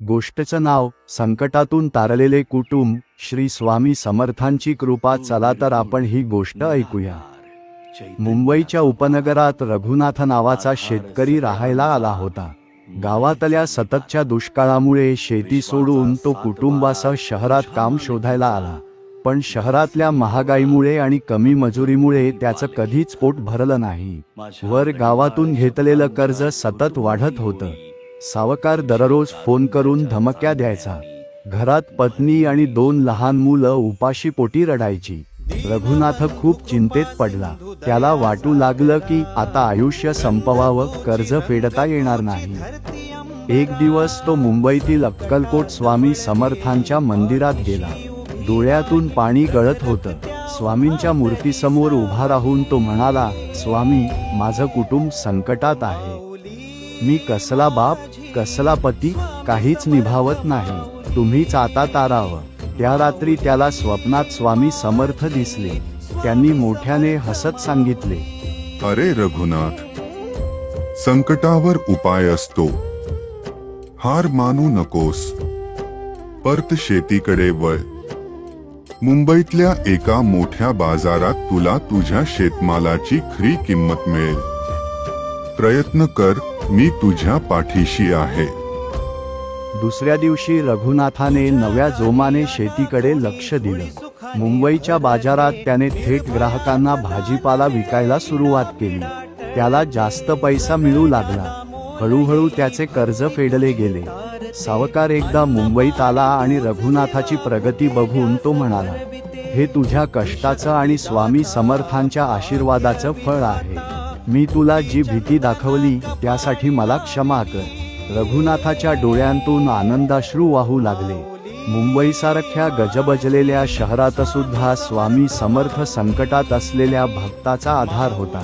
गोष्टचं नाव संकटातून तारलेले कुटुंब. श्री स्वामी समर्थांची कृपा. चला तर आपण ही गोष्ट ऐकूया. मुंबईच्या उपनगरात रघुनाथ नावाचा शेतकरी राहायला आला होता. गावातल्या सततच्या दुष्काळामुळे शेती सोडून तो कुटुंबासह शहरात काम शोधायला आला. पण शहरातल्या महागाईमुळे आणि कमी मजुरीमुळे त्याचं कधीच पोट भरलं नाही. वर गावातून घेतलेलं कर्ज सतत वाढत होतं. सावकार दररोज फोन करून धमक्या द्यायचा. घरात पत्नी आणि 2 लहान मुलं उपाशी पोटी रडायची. रघुनाथ खूप चिंतेत पडला. त्याला वाटू लागलं की आता आयुष्य संपवावं, कर्ज फेडता येणार नाही. एक दिवस तो मुंबईतील अक्कलकोट स्वामी समर्थांच्या मंदिरात गेला. डोळ्यातून पाणी गळत होतं. स्वामींच्या मूर्तीसमोर उभा राहून तो म्हणाला, स्वामी, माझं कुटुंब संकटात आहे. मी कसला बाप, कसला पती, काहीच निभावत नाही. तुम्हीच आता तारावं. त्या रात्री त्याला स्वप्नात स्वामी समर्थ दिसले. त्यांनी मोठ्याने हसत सांगितले, अरे रघुनाथ, संकटावर उपाय असतो. हार मानू नकोस. परत शेतीकडे वळ. मुंबईतल्या एका मोठ्या बाजारात तुला तुझ्या शेतमालाची खरी किंमत मिळेल. प्रयत्न कर, मी तुझ्या पाठीशी आहे. दुसऱ्या दिवशी रघुनाथाने नव्या जोमाने शेतीकडे लक्ष दिलं. मुंबईच्या बाजारात त्याने थेट ग्राहकांना भाजीपाला विकायला सुरुवात केली. त्याला जास्त पैसा मिळू लागला. हळूहळू त्याचे कर्ज फेडले गेले. सावकार एकदा मुंबईत आला आणि रघुनाथाची प्रगती बघून तो म्हणाला, हे तुझ्या कष्टाचं आणि स्वामी समर्थांच्या आशीर्वादाचं फळ आहे. मी तुला जी भीती दाखवली त्यासाठी मला क्षमा कर. रघुनाथाच्या डोळ्यांतून आनंदाश्रू वाहू लागले. मुंबईसारख्या गजबजलेल्या शहरात सुद्धा स्वामी समर्थ संकटात असलेल्या भक्ताचा आधार होता.